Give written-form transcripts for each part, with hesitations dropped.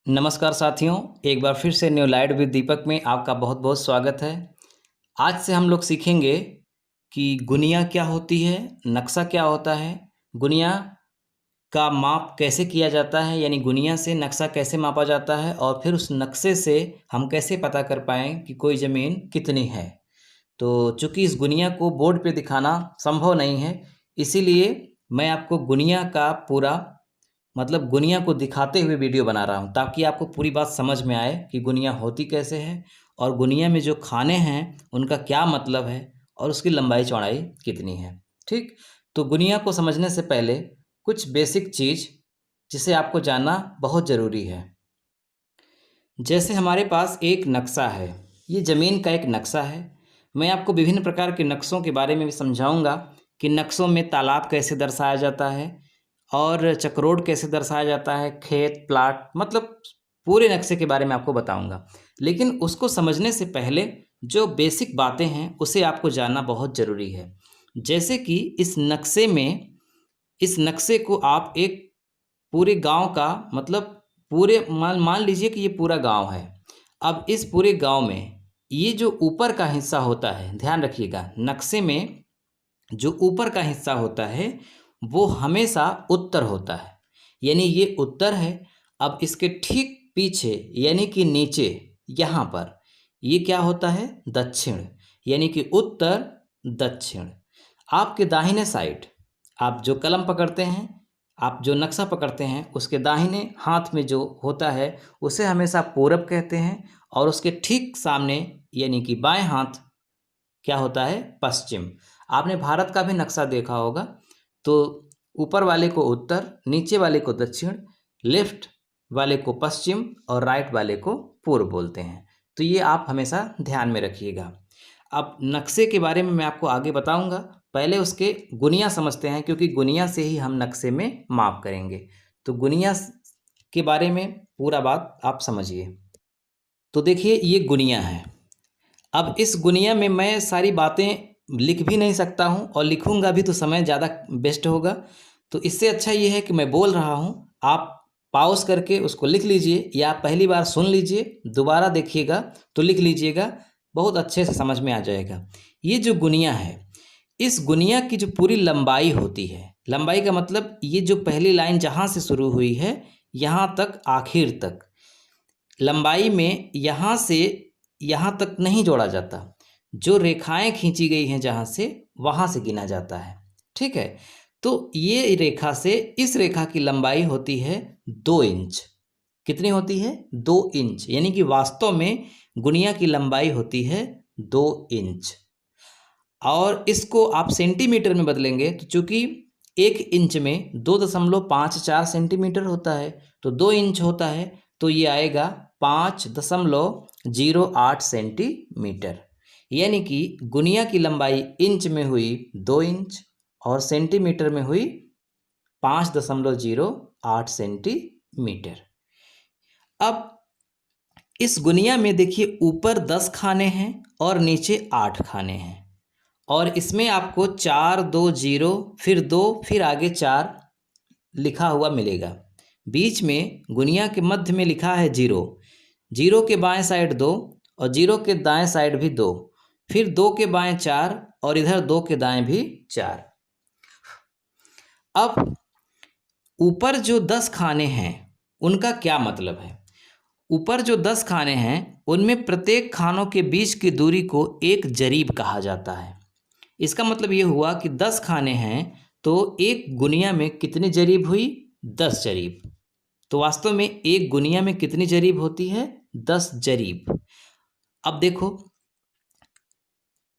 नमस्कार साथियों, एक बार फिर से न्यू लाइट विद दीपक में आपका बहुत बहुत स्वागत है। आज से हम लोग सीखेंगे कि गुनिया क्या होती है, नक्शा क्या होता है, गुनिया का माप कैसे किया जाता है, यानी गुनिया से नक्शा कैसे मापा जाता है और फिर उस नक्शे से हम कैसे पता कर पाएँ कि कोई ज़मीन कितनी है। तो चूँकि इस गुनिया को बोर्ड पे दिखाना संभव नहीं है, इसीलिए मैं आपको गुनिया का पूरा मतलब गुनिया को दिखाते हुए वीडियो बना रहा हूँ, ताकि आपको पूरी बात समझ में आए कि गुनिया होती कैसे है और गुनिया में जो खाने हैं उनका क्या मतलब है और उसकी लंबाई चौड़ाई कितनी है। ठीक, तो गुनिया को समझने से पहले कुछ बेसिक चीज़ जिसे आपको जानना बहुत ज़रूरी है। जैसे हमारे पास एक नक्शा है, ये ज़मीन का एक नक्शा है। मैं आपको विभिन्न प्रकार के नक्शों के बारे में भी समझाऊंगा कि नक्शों में तालाब कैसे दर्शाया जाता है और चक्रोड कैसे दर्शाया जाता है, खेत, प्लाट, मतलब पूरे नक्शे के बारे में आपको बताऊंगा। लेकिन उसको समझने से पहले जो बेसिक बातें हैं उसे आपको जानना बहुत ज़रूरी है। जैसे कि इस नक्शे को आप एक पूरे गांव का मतलब पूरे मान मान लीजिए कि ये पूरा गांव है। अब इस पूरे गांव में ये जो ऊपर का हिस्सा होता है, ध्यान रखिएगा, नक्शे में जो ऊपर का हिस्सा होता है वो हमेशा उत्तर होता है, यानी ये उत्तर है। अब इसके ठीक पीछे यानी कि नीचे यहाँ पर ये क्या होता है, दक्षिण, यानी कि उत्तर दक्षिण। आपके दाहिने साइड आप जो कलम पकड़ते हैं, आप जो नक्शा पकड़ते हैं, उसके दाहिने हाथ में जो होता है उसे हमेशा पूरब कहते हैं और उसके ठीक सामने यानी कि बाएं हाथ क्या होता है, पश्चिम। आपने भारत का भी नक्शा देखा होगा तो ऊपर वाले को उत्तर, नीचे वाले को दक्षिण, लेफ्ट वाले को पश्चिम और राइट वाले को पूर्व बोलते हैं। तो ये आप हमेशा ध्यान में रखिएगा। अब नक्शे के बारे में मैं आपको आगे बताऊंगा, पहले उसके गुनिया समझते हैं, क्योंकि गुनिया से ही हम नक्शे में माप करेंगे। तो गुनिया के बारे में पूरा बात आप समझिए। तो देखिए, ये गुनिया है। अब इस गुनिया में मैं सारी बातें लिख भी नहीं सकता हूँ और लिखूँगा भी तो समय ज़्यादा वेस्ट होगा। तो इससे अच्छा ये है कि मैं बोल रहा हूँ, आप पॉज करके उसको लिख लीजिए या पहली बार सुन लीजिए, दोबारा देखिएगा तो लिख लीजिएगा, बहुत अच्छे से समझ में आ जाएगा। ये जो गुनिया है, इस गुनिया की जो पूरी लंबाई होती है, लंबाई का मतलब ये जो पहली लाइन जहाँ से शुरू हुई है यहाँ तक आखिर तक, लंबाई में यहाँ से यहाँ तक नहीं जोड़ा जाता। जो रेखाएं खींची गई हैं जहाँ से, वहाँ से गिना जाता है। ठीक है, तो ये रेखा से इस रेखा की लंबाई होती है 2 इंच। कितनी होती है, 2 इंच, यानी कि वास्तव में गुनिया की लंबाई होती है 2 इंच। और इसको आप सेंटीमीटर में बदलेंगे तो चूंकि 1 इंच में 2.54 सेंटीमीटर होता है, तो 2 इंच होता है, तो ये आएगा 5.08 सेंटीमीटर। यानी कि गुनिया की लंबाई इंच में हुई 2 इंच और सेंटीमीटर में हुई 5.08 सेंटीमीटर। अब इस गुनिया में देखिए, ऊपर 10 खाने हैं और नीचे 8 खाने हैं और इसमें आपको 4 2 0 फिर 2 फिर आगे 4 लिखा हुआ मिलेगा। बीच में गुनिया के मध्य में लिखा है 0, 0 के बाएं साइड 2 और 0 के दाएं साइड भी 2, फिर 2 के बाएं 4 और इधर 2 के दाएं भी 4। अब ऊपर जो 10 खाने हैं उनका क्या मतलब है। ऊपर जो 10 खाने हैं उनमें प्रत्येक खानों के बीच की दूरी को एक जरीब कहा जाता है। इसका मतलब ये हुआ कि 10 खाने हैं तो एक गुनिया में कितनी जरीब हुई, 10 जरीब। तो वास्तव में एक गुनिया में कितनी जरीब होती है, 10 जरीब। अब देखो,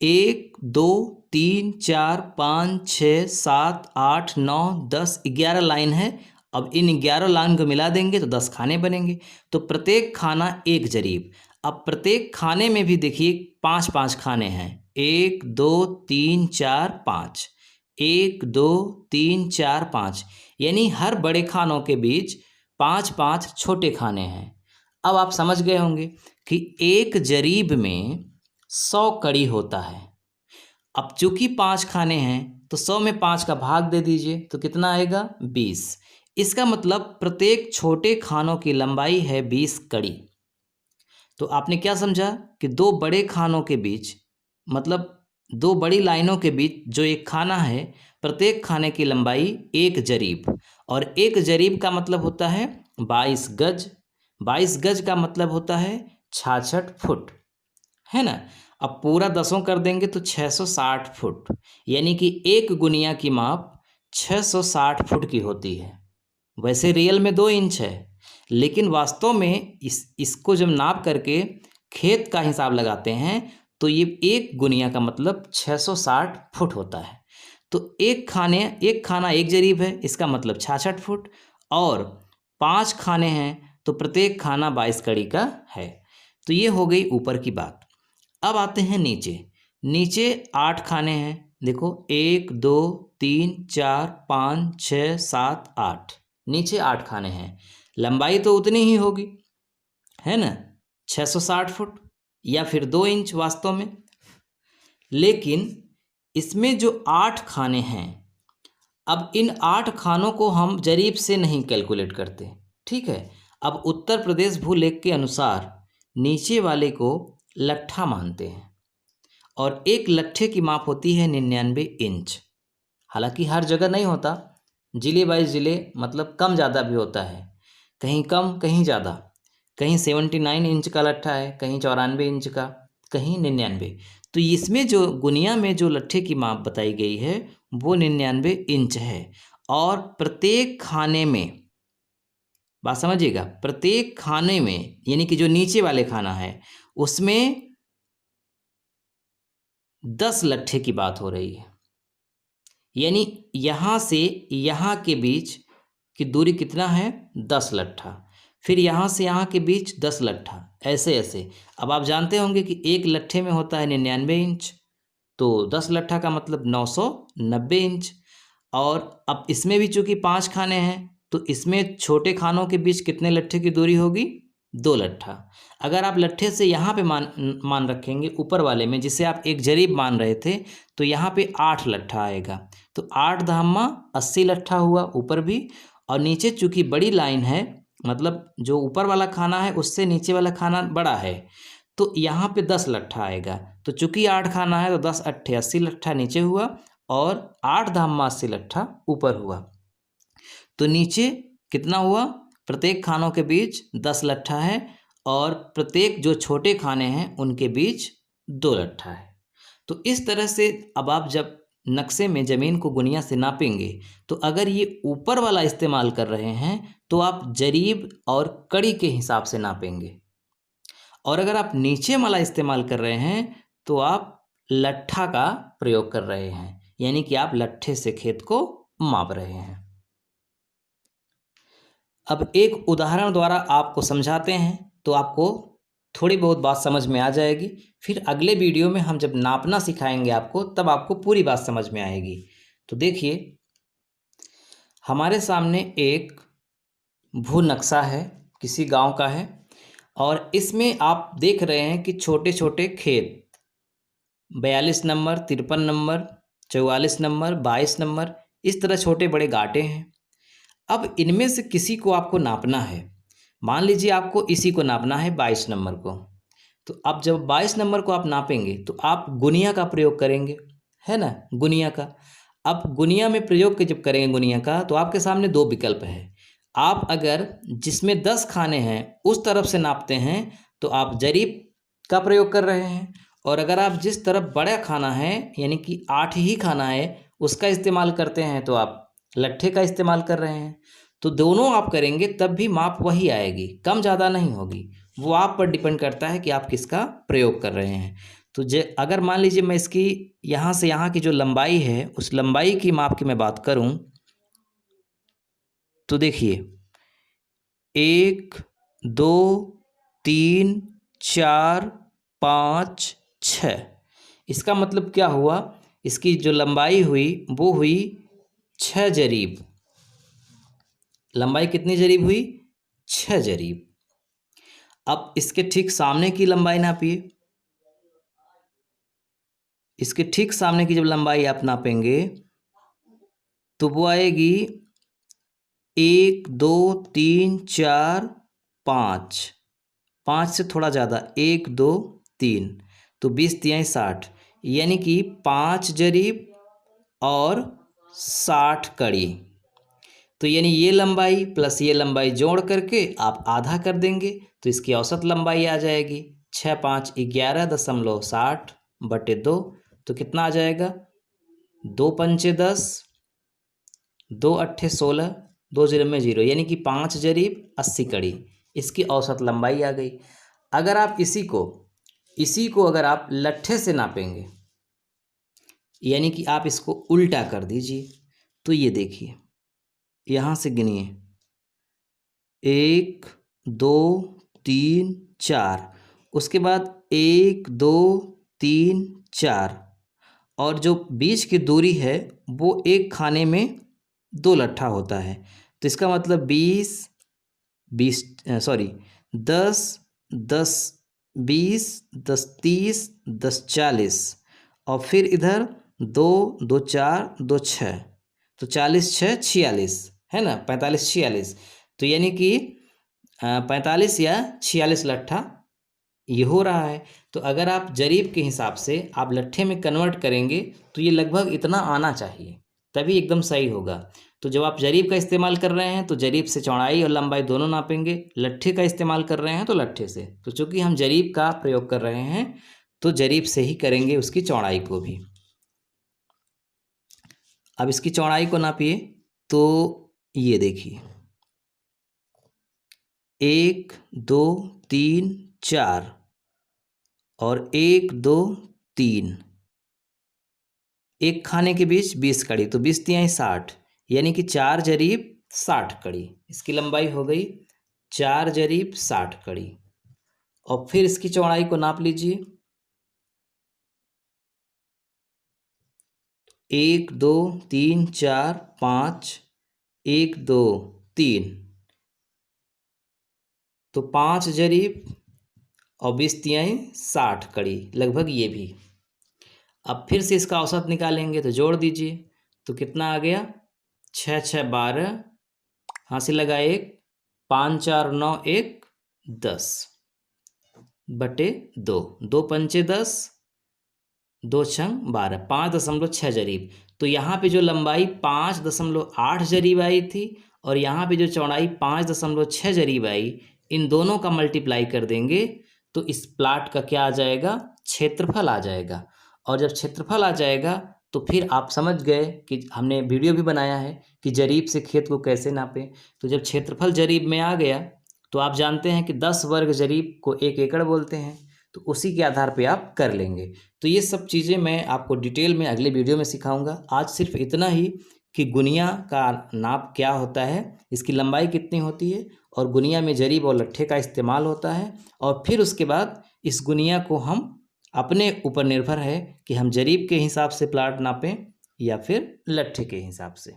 1 2 3 4 5 6 7 8 9 10 11 लाइन है। अब इन 11 लाइन को मिला देंगे तो 10 खाने बनेंगे, तो प्रत्येक खाना एक जरीब। अब प्रत्येक खाने में भी देखिए 5 5 खाने हैं, 1 2 3 4 5, 1 2 3 4 5, यानी हर बड़े खानों के बीच 5 5 छोटे खाने हैं। अब आप समझ गए होंगे कि एक जरीब में 100 कड़ी होता है। अब चूंकि 5 खाने हैं तो 100 में 5 का भाग दे दीजिए तो कितना आएगा, 20। इसका मतलब प्रत्येक छोटे खानों की लंबाई है 20 कड़ी। तो आपने क्या समझा कि दो बड़े खानों के बीच, मतलब दो बड़ी लाइनों के बीच जो एक खाना है, प्रत्येक खाने की लंबाई 1 जरीब, और 1 जरीब का मतलब होता है 22 गज। 22 गज का मतलब होता है 66 फुट, है ना। अब पूरा 10 कर देंगे तो 660 फुट, यानी कि एक गुनिया की माप 660 फुट की होती है। वैसे रियल में 2 इंच है, लेकिन वास्तव में इसको जब नाप करके खेत का हिसाब लगाते हैं तो ये एक गुनिया का मतलब 660 फुट होता है। तो एक खाना 1 जरीब है, इसका मतलब 66 फुट, और 5 खाने हैं तो प्रत्येक खाना 22 कड़ी का है। तो ये हो गई ऊपर की बात। अब आते हैं नीचे। नीचे 8 खाने हैं, देखो 1 2 3 4 5 6 7 8, नीचे 8 खाने हैं। लंबाई तो उतनी ही होगी, है ना, 660 फुट या फिर 2 इंच वास्तव में। लेकिन इसमें जो 8 खाने हैं, अब इन 8 खानों को हम जरीब से नहीं कैलकुलेट करते, ठीक है। अब उत्तर प्रदेश भूलेख के अनुसार नीचे वाले को लट्ठा मानते हैं, और एक लट्ठे की माप होती है 99 इंच। हालांकि हर जगह नहीं होता, ज़िले बाई ज़िले मतलब कम ज़्यादा भी होता है, कहीं कम कहीं ज़्यादा, कहीं 79 इंच का लट्ठा है, कहीं 94 इंच का, कहीं 99। तो इसमें जो गुनिया में जो लट्ठे की माप बताई गई है वो 99 इंच है। और प्रत्येक खाने में, बात समझिएगा, प्रत्येक खाने में यानी कि जो नीचे वाले खाना है उसमें 10 लट्ठे की बात हो रही है। यानी यहाँ से यहाँ के बीच की दूरी कितना है, 10 लट्ठा, फिर यहाँ से यहाँ के बीच 10 लट्ठा, ऐसे ऐसे। अब आप जानते होंगे कि एक लट्ठे में होता है 99 इंच, तो 10 लट्ठा का मतलब 990 इंच। और अब इसमें भी चूंकि 5 खाने हैं तो इसमें छोटे खानों के बीच कितने लट्ठे की दूरी होगी, 2 लट्ठा। अगर आप लट्ठे से यहाँ पे मान रखेंगे ऊपर वाले में, जिसे आप 1 जरीब मान रहे थे, तो यहाँ पे 8 लट्ठा आएगा। तो 8 धामा 80 लट्ठा हुआ ऊपर भी, और नीचे चूंकि बड़ी लाइन है, मतलब जो ऊपर वाला खाना है उससे नीचे वाला खाना बड़ा है, तो यहाँ पे 10 लट्ठा आएगा। तो चूंकि 8 खाना है तो 10 अट्ठे 80 लट्ठा नीचे हुआ, और 8 धामा 80 लट्ठा ऊपर हुआ। तो नीचे कितना हुआ, प्रत्येक खानों के बीच 10 लट्ठा है, और प्रत्येक जो छोटे खाने हैं उनके बीच 2 लट्ठा है। तो इस तरह से अब आप जब नक्शे में ज़मीन को गुनिया से नापेंगे, तो अगर ये ऊपर वाला इस्तेमाल कर रहे हैं तो आप जरीब और कड़ी के हिसाब से नापेंगे, और अगर आप नीचे वाला इस्तेमाल कर रहे हैं तो आप लट्ठा का प्रयोग कर रहे हैं, यानी कि आप लट्ठे से खेत को माप रहे हैं। अब एक उदाहरण द्वारा आपको समझाते हैं तो आपको थोड़ी बहुत बात समझ में आ जाएगी। फिर अगले वीडियो में हम जब नापना सिखाएंगे आपको, तब आपको पूरी बात समझ में आएगी। तो देखिए, हमारे सामने एक भू नक्शा है, किसी गांव का है, और इसमें आप देख रहे हैं कि छोटे छोटे खेत 42 नंबर, 53 नंबर, 44 नंबर, 22 नंबर, इस तरह छोटे बड़े गांठे हैं। अब इनमें से किसी को आपको नापना है। मान लीजिए आपको इसी को नापना है, 22 नंबर को। तो अब जब 22 नंबर को आप नापेंगे तो आप गुनिया का प्रयोग करेंगे, है ना, गुनिया का। अब गुनिया में प्रयोग के जब करेंगे गुनिया का, तो आपके सामने 2 विकल्प है। आप अगर जिसमें 10 खाने हैं उस तरफ से नापते हैं तो आप जरीब का प्रयोग कर रहे हैं, और अगर आप जिस तरफ बड़ा खाना है यानी कि 8 ही खाना है उसका इस्तेमाल करते हैं तो आप लट्ठे का इस्तेमाल कर रहे हैं। तो दोनों आप करेंगे तब भी माप वही आएगी, कम ज़्यादा नहीं होगी। वो आप पर डिपेंड करता है कि आप किसका प्रयोग कर रहे हैं। तो अगर मान लीजिए मैं इसकी यहाँ से यहाँ की जो लंबाई है उस लंबाई की माप की मैं बात करूँ, तो देखिए 1 2 3 4 5 6, इसका मतलब क्या हुआ, इसकी जो लंबाई हुई वो हुई 6 जरीब। लंबाई कितनी जरीब हुई, 6 जरीब। अब इसके ठीक सामने की लंबाई नापिए, इसके ठीक सामने की जब लंबाई आप नापेंगे तो वो आएगी 1 2 3 4 5, 5 से थोड़ा ज़्यादा, 1 2 3, तो 20 तिहाई 60, यानी कि 5 जरीब और 60 कड़ी। तो यानी ये लंबाई प्लस ये लंबाई जोड़ करके आप आधा कर देंगे तो इसकी औसत लंबाई आ जाएगी 6 5 11.60 बटे 2। तो कितना आ जाएगा, 2 पंचे 10, 2 अट्ठे 16, 2 जीरो में 0, यानी कि 5 जरीब 80 कड़ी, इसकी औसत लंबाई आ गई। अगर आप इसी को अगर आप लट्ठे से नापेंगे, यानी कि आप इसको उल्टा कर दीजिए, तो ये देखिए यहाँ से गिनिए 1 2 3 4, उसके बाद 1 2 3 4, और जो बीच की दूरी है वो एक खाने में 2 लट्ठा होता है। तो इसका मतलब 10 10 20 10 30 10 40, और फिर इधर 2 2 4 2 6, तो 40 6 46 है ना, 45 46, तो यानी कि 45 या 46 लट्ठा ये हो रहा है। तो अगर आप जरीब के हिसाब से आप लट्ठे में कन्वर्ट करेंगे तो ये लगभग इतना आना चाहिए, तभी एकदम सही होगा। तो जब आप जरीब का इस्तेमाल कर रहे हैं तो जरीब से चौड़ाई और लंबाई दोनों नापेंगे, लट्ठे का इस्तेमाल कर रहे हैं तो लट्ठे से। तो चूँकि हम जरीब का प्रयोग कर रहे हैं तो जरीब से ही करेंगे उसकी चौड़ाई को भी। अब इसकी चौड़ाई को नापिए, तो ये देखिए 1 2 3 4 और 1 2 3, एक खाने के बीच 20 कड़ी, तो 20 तिहाई 60, यानी कि 4 जरीब 60 कड़ी, इसकी लंबाई हो गई 4 जरीब 60 कड़ी। और फिर इसकी चौड़ाई को नाप लीजिए, 1 2 3 4 5, 1 2 3, तो 5 जरीब और 20 तिहाई 60 कड़ी, लगभग ये भी। अब फिर से इसका औसत निकालेंगे तो जोड़ दीजिए, तो कितना आ गया, 6 6 12, हासिल लगा 1, 5 4 9 1 10 बटे 2, 2 पंचे 10, 2 छंग 12, 5.6 जरीब। तो यहाँ पे जो लंबाई 5.8 जरीब आई थी और यहाँ पे जो चौड़ाई 5.6 जरीब आई, इन दोनों का मल्टीप्लाई कर देंगे तो इस प्लाट का क्या आ जाएगा, क्षेत्रफल आ जाएगा। और जब क्षेत्रफल आ जाएगा तो फिर आप समझ गए कि हमने वीडियो भी बनाया है कि जरीब से खेत को कैसे नापें। तो जब क्षेत्रफल जरीब में आ गया तो आप जानते हैं कि 10 वर्ग जरीब को 1 एकड़ बोलते हैं, तो उसी के आधार पे आप कर लेंगे। तो ये सब चीज़ें मैं आपको डिटेल में अगले वीडियो में सिखाऊंगा। आज सिर्फ इतना ही कि गुनिया का नाप क्या होता है, इसकी लंबाई कितनी होती है, और गुनिया में जरीब और लट्ठे का इस्तेमाल होता है। और फिर उसके बाद इस गुनिया को हम अपने ऊपर निर्भर है कि हम जरीब के हिसाब से प्लाट नापें या फिर लट्ठे के हिसाब से।